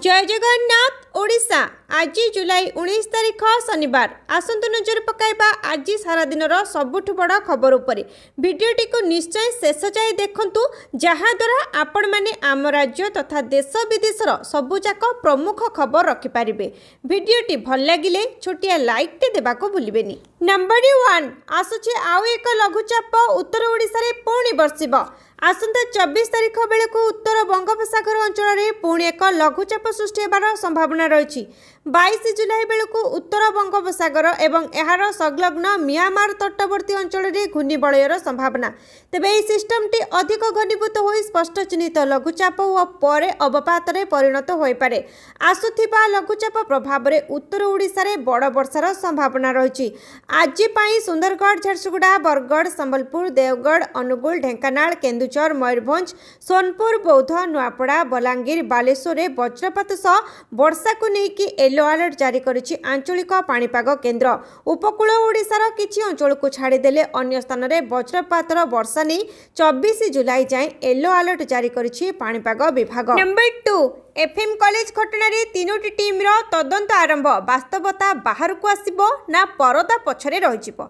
जय जगन्नाथ ओडिशा। आज जुलाई 19 तारिख शनिवार। आसंतु नजर पकाइबा आज सारा दिन सबुठ बड़ खबर उपरे। वीडियोटी को निश्चय शेष जाए देखंतु, जहाद्वारा आपण माने आम राज्य तथा देश विदेशर सबुजाक प्रमुख खबर रखिपारे। वीडियोटी भल लगिले छोटिया लाइक टे देबा को भूलिबेनी। नंबर 1 आसुचे आउ एक लघुचाप उत्तर ओडिशा रे पुणी बर्षिब। आसंता 24 तारिख बेलू उत्तर बंगोपसागर अंचल में पुणी एक लघुचाप सृष्टि होबार संभावना रही। 22 जुलाई बेलू उत्तर बंगोपसागर एवं यार संलग्न म्यांमार तटवर्ती अंचल में घूर्णिबलयर संभावना। तेबे यह सिस्टमटी अधिक घनीभूत हो स्पष्ट चिन्हित लघुचाप और परे अवपात परिणत हो पारे। आसुथिबा लघुचाप प्रभाव में उत्तर ओडिशा रे बड़ वर्षार संभावना रही। आज सुंदरगढ़, झारसुगुड़ा, बरगढ़, संबलपुर, देवगढ़, अनुगुल, ढेंकानाल, केन्दुझर, मयूरभंज, सोनपुर, बौद्ध, नुआपड़ा, बलांगीर, बालेश्वर में वज्रपात सह वर्षा को लेकिन येलो अलर्ट जारी करिछि आंचलिक पाणीपाग केन्द्र। उपकूल ओडिशार किछि अंचल को छाड़ीदेले अन्य स्थान में वज्रपातर वर्षा नहीं 24 जुलाई जाए येलो अलर्ट जारी करिछि पाणीपाग विभाग। नंबर 2 एफएम कॉलेज घटना रे तीनोटी टीम रो तदंत आरंभ। वास्तवता बाहर को आसीबो ना परदा पछरे रहिजिबो।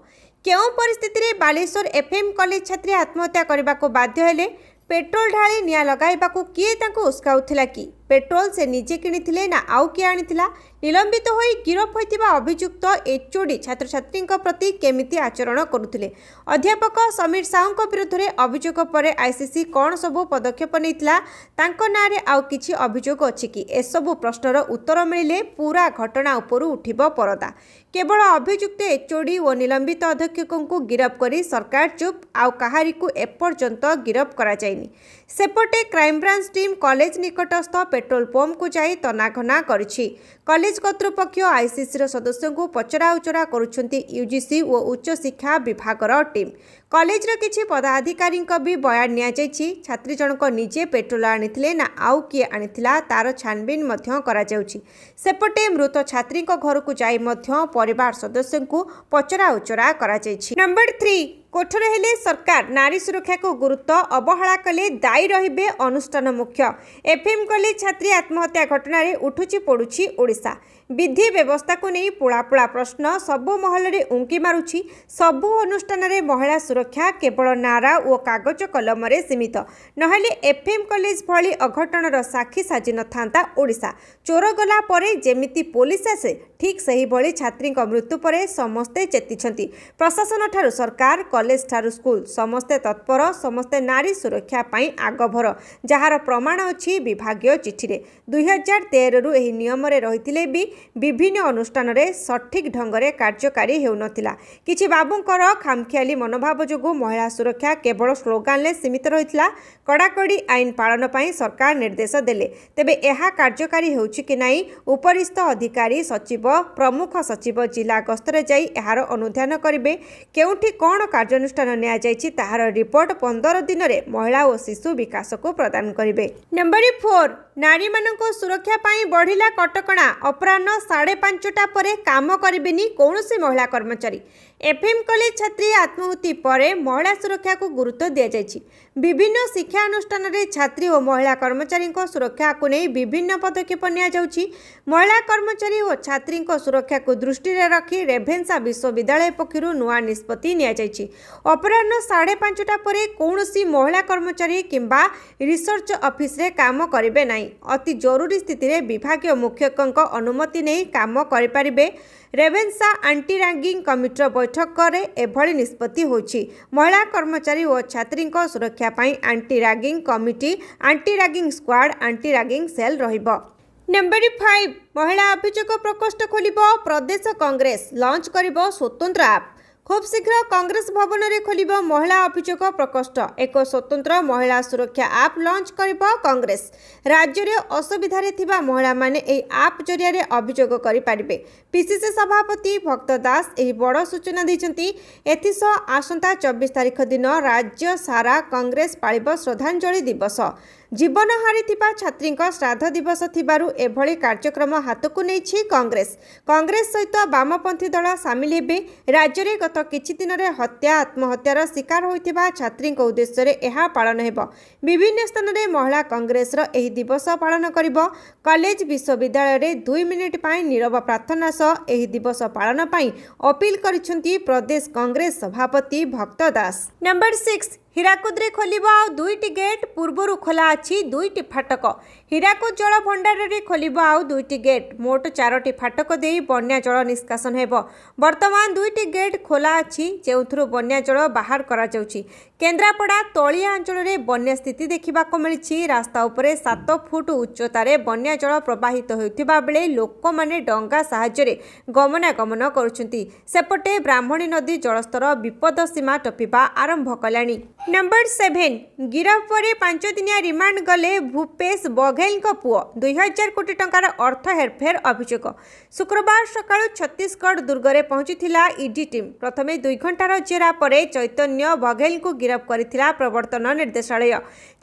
केउं परिस्थिति रे बालेश्वर एफएम कॉलेज छात्री आत्महत्या करने को बाध्य हेले? पेट्रोल ढाली निया लगाइबा को किए तांको उस्काउथिला कि? पेट्रोल से निजे किଣିथिले ना आउ किए आनिथिला? निलंबित होई गिरफ होइतिबा अभियुक्त एचओडी छात्र छात्री प्रति केमिति आचरण करुथिले? अध्यापक समीर साहू विरुद्ध में अभियोग पर आईसीसी कौन सबू पदक्षेप नैतिला? तांको नारे आउ किछि अभियोग अछि कि? एसबू प्रश्नर उत्तर मिलिले पूरा घटना उपरु उठिबो परदा। केवल अभियुक्त एचओडी और निलंबित अध्यक्षों को गिरफ करी सरकार चुप, आउ कहारी को एपर्यंत गिरफ करा जायनि। सेपटे क्राइमब्रांच टीम कॉलेज निकटस्थ पेट्रोल पंप को जाई तनाघना करिछि। कॉलेज कर्तृपक्ष आईसीसी सदस्यों को पचरा उचरा करुछंती यूजीसी और उच्च शिक्षा विभागर टीम। कॉलेज रो किछि पदाधिकारी भी बयान निया जायछि। छात्री जनक निजे पेट्रोल आनिथिले ना आउ किए आनिथिला तार छानबीन मध्य करा जाउछि। सेपटे मृत छात्री घर को जाई मध्य परिवार सदस्यों को पचरा उचरा करा जायछि। नंबर 3 कोठर हेले सरकार नारी सुरक्षा को गुरुत्व अवहेला कले दायी रहिबे अनुष्ठान मुख्य। एफएम कॉलेज छात्री आत्महत्या घटना रे उठुची पड़ुची ओडिशा। विधि व्यवस्था को नहीं पुलापुला प्रश्न सबु महल रे उंकी मारुची। सबु अनुष्ठान रे महिला सुरक्षा केवल नारा और कागज कलम रे सीमित नहेले एफएम कॉलेज भली अघटनर साक्षी साजी न थांता ओडिशा। चोर गला परे जेमिति पुलिस आसे ठीक सही भली छात्री मृत्यु परे समस्ते चेतिछंती। प्रशासन ठारू सरकार, कॉलेज ठारू स्कूल समस्ते तत्पर, समस्ते नारी सुरक्षा पाई आगभर, जार प्रमाण अछि विभागीय चिठी रे। 2013 रु एही नियम रे रहिथिले भी विभिन्न अनुष्ठान रे सठिक ढंग रे कार्यकारी हेउनथिला। किछि बाबुंकर खामखियाली मनोभाव जोगु महिला सुरक्षा केवल स्लोगान ले सीमित रहिथिला। कड़ाकड़ी आईन पालन पाई सरकार निर्देश देले, तेबे एहा कार्यकारी हेउछि कि नाही उपरिस्थ अधिकारी, सचिव, प्रमुख सचिव जिला गस्तरे जाई एहार अनुध्यान करिवे। केउठी कोन कार्यानुष्ठान निया जायछि ताहार रिपोर्ट 15 दिन रे महिला और शिशु विकास को प्रदान करिवे। नंबर 4 नारी मानक सुरक्षा पाई बढ़िला कटकणा। अपराह्न 5:30 पर काम करेनि कौनसी महिला कर्मचारी। एफएम कॉलेज छात्री आत्महत्या पर महिला सुरक्षा को गुरुत्व दि जायछि। विभिन्न शिक्षा अनुष्ठान रे छात्री और महिला कर्मचारी सुरक्षा को नहीं विभिन्न पदक्षेप निया जाउछि। महिला कर्मचारी और छात्री सुरक्षा को दृष्टि रे रखी रेभेन्सा विश्वविद्यालय पक्षरु नुआ निष्पत्ति निया जायछि। अपराह्न 5:30 पर कौनसी महिला कर्मचारी किंबा रिसर्च ऑफिस रे काम करिवे नाही। अति जरूरी स्थिति रे विभागीय मुख्यकଙ୍କ अनुमति नहीं काम करि परिबे। रेभेन्सा एंटी रैगिंग कमिटीर बैठक रे एभली निष्पत्ति होछि। महिला कर्मचारी और छात्री सुरक्षा पाई anti ragging committee, anti ragging squad, anti ragging cell रहिबो। नंबर 5 महिला अभियोग प्रकोष्ठ खोलिबो प्रदेश कांग्रेस। लॉन्च करिबो स्वतंत्र ऐप। खूब शीघ्र कांग्रेस भवन में खोल महिला अभियोग प्रकोष्ठ। एक स्वतंत्र महिला सुरक्षा ऐप लॉन्च करिबो कांग्रेस। राज्य में असुविधा थिबा महिला माने एही ऐप जरिया अभियोग करि पारिबे। पीसीसी सभापति भक्त दास एही बड़ सूचना दैछंती। एथिसह आसंता 24 तारिख दिन राज्य सारा कांग्रेस पालिबो श्रद्धांजलि दिवस। जीवन हारिथिबा छात्रींक श्राद्ध दिवस थिबारु एभଳି कार्यक्रम हातकु नेछि कांग्रेस सहित वामपंथी दल सामिल हेबे। राज्य में गत किछि दिन रे हत्या आत्महत्यार शिकार होइथिबा छात्रींक उद्देश्य रे एहा पालन हेबो। विभिन्न स्थान रे महिला कांग्रेस रो एही दिवस पालन करिबो। कॉलेज विश्वविद्यालय रे 2 मिनिट पाई नीरव प्रार्थना सह एही दिवस पालन पाई अपील करिसेंती प्रदेश कांग्रेस सभापति भक्त दास। नंबर 6 हीराकुद रे खोलिबो आ 2टी गेट पूर्वरु खोला अछि 2टी फाटक। हीराकुद जल भंडार रे खोलिबो आ 2टी गेट मोट 4टी फाटक देई बन्या जल निष्कासन हेबो। वर्तमान 2टी गेट खोला अछि जेउथरु बन्या जल बाहर करा जाउछि। केन्द्रापड़ा तलिया अंचल रे बन्या स्थिति देखिबा को मिलिछि। रास्ता उपरे 7 फुट उच्चतारे बन्या जल प्रवाहित होइथिबा बेले लोक माने डंगा सहाय्य रे गमनागमन करूछंती। सेपटे ब्राह्मणी नदी जलस्तर विपद सीमा टपिबा आरंभ कलानी। नंबर 7 गिरफ पर 5 दिनिया रिमांड गले भूपेश बघेल पुओ 2000 कोटी टंकार अर्थ हेरफेर अभियोग। शुक्रवार सकाळु छत्तीसगढ़ दुर्गरे पहुंचीथिला ईडी टीम। प्रथमे 2 घंटार जेरा परे चैतन्य बघेल को गिरफ करिथिला प्रवर्तन निर्देशालय।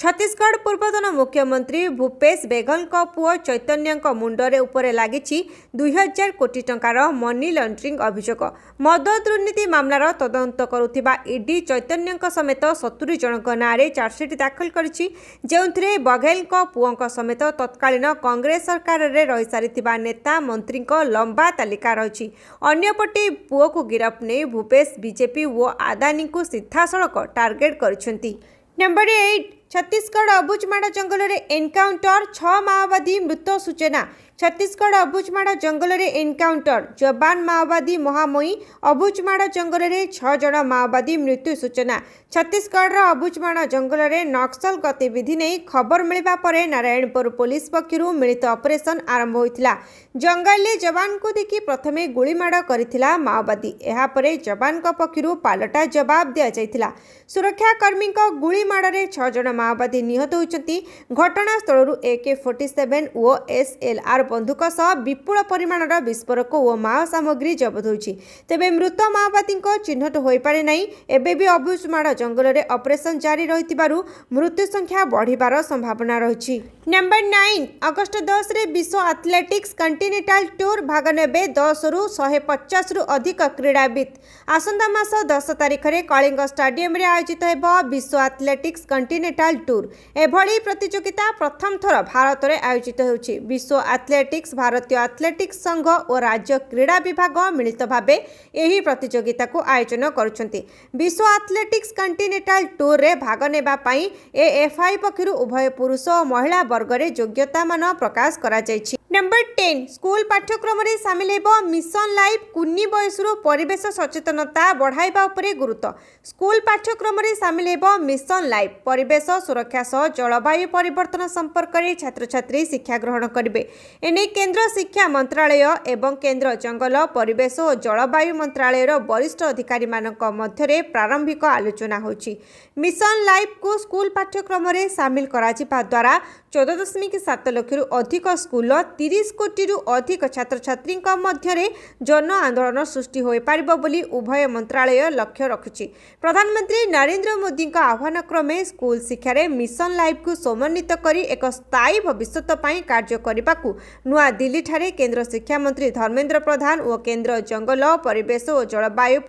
छत्तीसगढ़ पूर्वतन मुख्यमंत्री भूपेश बघेल पुओ चैतन्य मुंडरे उपरे लागिछि 2000 कोटी टंकार मनी लॉन्ड्रिंग अभियोग। मद दुर्नीति मामलार तदंत करुथिबा ईडी चैतन्य समेत 70 जनक नारे चार्जसीट दाखल करिछि। जेउथिरे बघेल पुओं समेत तत्कालीन कांग्रेस सरकार रे रही सारिथिबा नेता मंत्री लंबा तालिका रही। अन्यपटे पुओ को गिरफ ने भूपेश बीजेपी और आदानी को सीधासलख टार्गेट करिसेंती। नंबर 8 छत्तीसगढ़ अबुझमाड़ जंगल रे एनकाउंटर 6 माओवादी मृत सूचना। छत्तीसगढ़ अबुझमाड़ जंगल रे एनकाउंटर जवान माओवादी महामयी अबुझमाड़ जंगल रे 6 जन माओवादी मृत्यु सूचना। छत्तीसगढ़ अबुझमाड़ जंगल रे नक्सल गतिविधि नहीं खबर मिलवा परे नारायणपुर पुलिस पक्षरु मिलित ऑपरेशन आरंभ होइथिला। जंगल ले जवान को देखि प्रथमे गुलीमाड़ करिथिला माओवादी। एहा परे जवान को पक्षरु पालटा जवाब दिया जाइथिला। सुरक्षा कर्मी को गुलीमाड़ रे 6 जन माओवादी निहत होइछंती। घटनास्थलरू AK-47 और SLR बंधुक सह विपुल परिमाणर विस्फोरक और माओ सामग्री जबत होइछि। तेबे मृत माओवादी चिन्हट होई पारे नाही। एबे भी अबुझमाड़ जंगल रे ऑपरेशन जारी रहितिबारु मृत्यु संख्या बढ़िबार संभावना रहिछि। नंबर 9 अगस्त 10 रे विश्व एथलेटिक्स कॉन्टिनेंटल टूर भाग नेबे 10 रु 150 रु अधिक क्रीड़ाविद। आसंता मास 10 तारिख रे कलिंग स्टेडियम रे आयोजित हेबो विश्व एथलेटिक्स कॉन्टिनेंटल टूर। एभली प्रतियोगिता प्रथम थर भारत रे आयोजित होछि। विश्व एथलेटिक्स भारतीय एथलेटिक्स संघ और राज्य क्रीड़ा विभाग मिलित भावे एही प्रतियोगिता को आयोजन करुछंती। विश्व एथलेटिक्स कॉन्टिनेंटल टूर रे भाग नेबा पई AFI पक्षरु उभय पुरुष और महिला वर्ग रे योग्यता मान प्रकाश करा जायछि। नंबर 10 स्कूल पाठ्यक्रम रे शामिल हेबो मिशन लाइफ। कुन्नी बयसरु परिवेश सचेतनता बढ़ाइबा उपरे गुरुत्व। स्कूल पाठ्यक्रम रे शामिल हेबो मिशन लाइफ। परिवेश सुरक्षा सह जलवायु परिवर्तन संपर्क रे छात्र छात्री शिक्षा ग्रहण करिवे। एने केंद्र शिक्षा मंत्रालय एवं केंद्र जंगल परिवेश और जलवायु मंत्रालय रो वरिष्ठ अधिकारी मानक मध्य रे प्रारंभिक आलोचना होछि। मिशन लाइफ को स्कूल पाठ्यक्रम रे शामिल कराजिबा द्वारा 14.7 लाख रु अधिक स्कूल 30 कोटी रु अधिक छात्र छात्री मध्य रे जन आंदोलन सृष्टि होई पारिबो बोली उभय मंत्रालय लक्ष्य रखुछि। प्रधानमंत्री नरेंद्र मोदी आह्वान क्रमे स्कूल शिक्षा रे मिशन लाइफ को समन्वित करी एक स्थायी भविष्य पई कार्य करबाकू नुआ दिल्ली ठारे केंद्र शिक्षा मंत्री धर्मेंद्र प्रधान और केंद्र जंगल परिवेश और जलवायु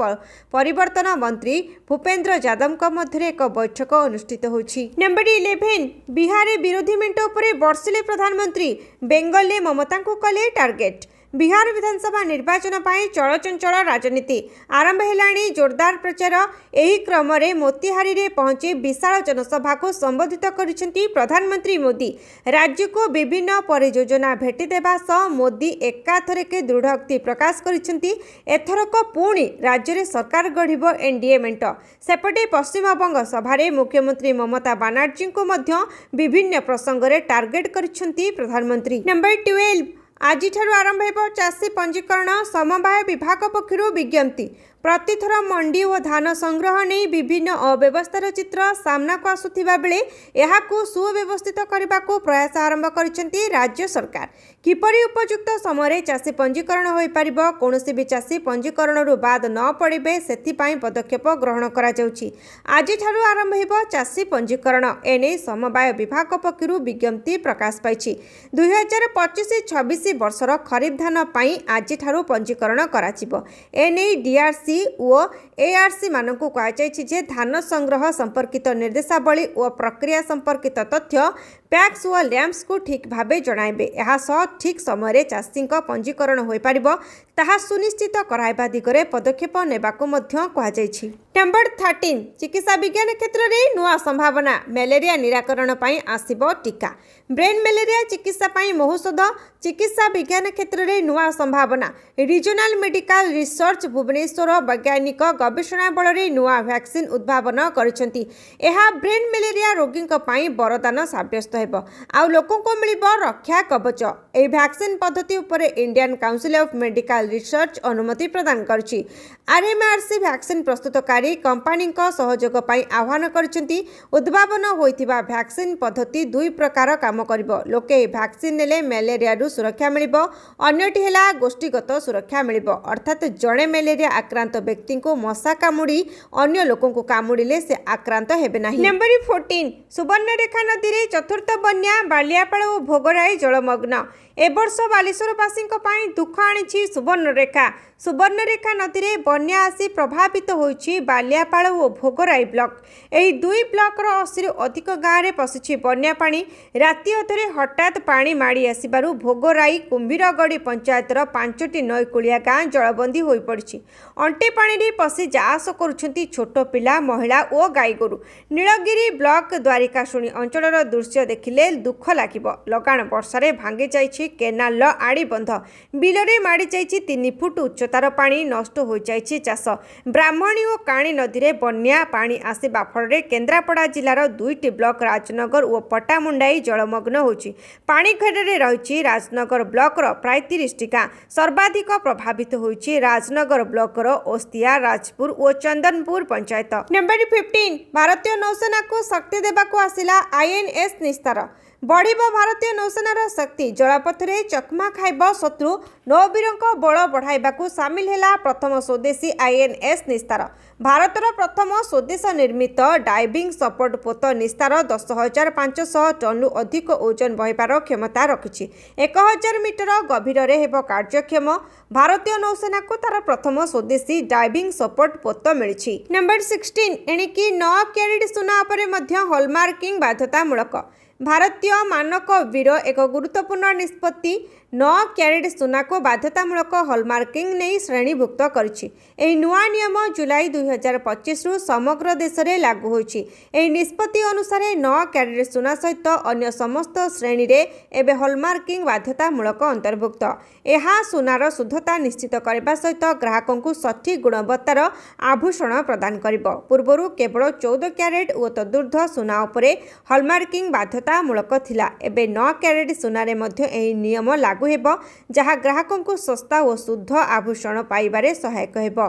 परिवर्तन मंत्री भूपेंद्र यादव मध्य एक बैठक अनुष्ठित होछि। नंबर 11 बिहार विरोधी मेंटो उपरे बर्षिले प्रधानमंत्री। बेंगल में ममता को कले टार्गेट। बिहार विधानसभा निर्वाचन पाई चलचंचल राजनीति आरंभ हेलाणी जोरदार प्रचार। एही क्रम रे मोतिहारी रे पहुंची विशाल जनसभा को संबोधित करिसेंती प्रधानमंत्री मोदी। राज्य को विभिन्न परियोजना भेटी देबा सह मोदी एकाथरके दृढ़ोक्ति प्रकाश करिसेंती एथरक पुणी राज्य रे सरकार गढ़िबो एनडीए मेंट। सेपटे पश्चिमबंग सभा रे मुख्यमंत्री ममता बनर्जी को मध्य विभिन्न प्रसंग रे टार्गेट करिसेंती प्रधानमंत्री। नंबर 12 आज आरंभ हो चाषी पंजीकरण। समवाय विभाग पक्षरु विज्ञप्ति। प्रतिथर मंडी और धान संग्रह नहीं विभिन्न अव्यवस्थार चित्र सामना को आसुथिबा बेले एहाकु सुव्यवस्थित करने को प्रयास आरंभ करिसेंती राज्य सरकार। किपरि उपयुक्त समय चाषी पंजीकरण हो पारिबो, कोनोसी भी चाषी पंजीकरण बाद न पड़े सेथिपाई पदक्षेप ग्रहण करा जाउछि। आजि ठारु आरंभ हेबो चाषी पंजीकरण। एने समवाय विभाग पक्षरु विज्ञप्ति प्रकाश पाइछि। 2025-26 वर्षर खरीफ धान पाई आजि ठारु पंजीकरण कराजिबो। एने डीआरसी और एआरसी मानकु कहुछि जे धान संग्रह संपर्कित निर्देशावली और प्रक्रिया संपर्कित तथ्य पैक्स और लैंप्स को ठीक भावे जणाइबे। एहा सह ठीक समय चाषी पंजीकरण हो पारिबो ताहा सुनिश्चित कराइबा दिगरे पदक्षेप नेबाकु मध्य कहुछि। नंबर 13 चिकित्सा विज्ञान क्षेत्र में नुआ संभावना। मलेरिया निराकरण पाई आसिबो टीका। ब्रेन मलेरिया चिकित्सा पाई महौषध। चिकित्सा विज्ञान क्षेत्र में नुआ संभावना। रिजनल मेडिकल रिसर्च भुवनेश्वर वैज्ञानिक गवेषणा बल में नुआ वैक्सीन उद्भावन करिसेंती। एहा ब्रेन मलेरिया रोगी पाई वरदान साब्यस्त हेबो आ लोकों को मिलिबो रक्षा कवच। ए वैक्सीन पद्धति उपरे Indian council of medical research अनुमति प्रदान करछि। आरएमआरसी वैक्सीन प्रस्तुतकारी कंपनी सहयोग पाई आह्वान करछंती। उद्भावन होइथिबा वैक्सीन पद्धति दुई प्रकार काम करिबो। लोके वैक्सीन नेले मलेरिया रु सुरक्षा मिलिबो, अन्यटी हेला गोष्ठीगत सुरक्षा मिलिबो। अर्थात जड़े मलेरिया आक्रांत व्यक्ति को मशा कामुड़ी अन्य लोकों को कामुड़िले से आक्रांत हेबे नाही। नंबर 14 सुवर्णरेखा नदी रे चतुर्थ बन्या। बालियापाल और भोगराई जलमग्न। ए वर्ष बालेश्वरवासी दुख आनी सुवर्णरेखा। सुवर्णरेखा नदी रे बन्या आसी प्रभावित होइछि बालियापाल और भोगराई ब्लॉक। एही दुई ब्लॉकर 80 अधिक गाँव में पशिछि बन्या पानी। राति अधरे हठात पानी माड़ी आसिबारु भोगराई कुंभीरगढ़ी पंचायतर 5टी नईकूलिया गाँ जलबंदी हो पड़ी। अंटे पानी रे पशि जाआस करुछंती छोट पिला, महिला और गाई गोरु। नीलगिरी ब्लॉक द्वारिकाशुणी अंचलर दृश्य देखिले दुख लागिबो। लगाण वर्षारे भांगी जाइछि केनाल आड़ी बंध। बिलरे माड़ी जाइछि 3 फुट उच्चतार पानी। नष्ट हो जाइछि चाष। ब्राह्मणी और काणी नदी रे बन्या पानी आसिबा फଳରେ केन्द्रापड़ा जिलार 2टी ब्लॉक राजनगर और पट्टामुंडाई जलमग्न होछि। पानी घेरे रही राजनगर ब्लॉकर प्राय 30टी गाँ। सर्वाधिक प्रभावित होइछि राजनगर ब्लॉकर ओस्तिया, राजपुर और चंदनपुर पंचायत। नंबर 15 भारतीय नौसेना को शक्ति देबाको आसिला आईएनएस निस्तार। बढ़िबो भारतीय नौसेनार शक्ति। जलपथरे चकमा खाइब शत्रु। नौवीरों बल बढ़ाइबाकू सामिल हेला प्रथम स्वदेशी आईएनएस निस्तार। भारतर प्रथम स्वदेश निर्मित डाइविंग सपोर्ट पोत निस्तार 10,500 टन अधिक ओजन बहिबार क्षमता रखिछि। 1000 मीटर गभीर हेब कार्यक्षम। भारतीय नौसेना को तार प्रथम स्वदेशी डाइविंग सपोर्ट पोत मिलिछि। नंबर 16 एणिकी 9 क्यारेट सुना उपरे मध्य हॉलमार्किंग बाध्यतामूलक। भारतीय मानक वीर एक गुरुत्वपूर्ण निष्पत्ति 9 क्यारेट सुना को बाध्यतामूलक हॉलमार्किंग नहीं श्रेणीभुक्त करिछि। एही नुआ नियम जुलाई 2025 रु समग्र देश में लागू होइछि। एही निष्पत्ति अनुसार 9 क्यारेट सुना सहित अन्य समस्त श्रेणी रे एबे हॉलमार्किंग बाध्यतामूलक अंतर्भुक्त। एहा सुनार शुद्धता निश्चित करबा सहित ग्राहकों को सठिक गुणवत्तार आभूषण प्रदान करिबो। पूर्वरु केवल 14 क्यारेट और तदूर्ध सुना उपरे हॉलमार्किंग बाध्यतामूलक थिला। एबे 9 क्यारेट सुना रे मध्य एही नियम लागू हेबो, जहाँ ग्राहकों को सस्ता और शुद्ध आभूषण पाइबारे सहायक हेबो।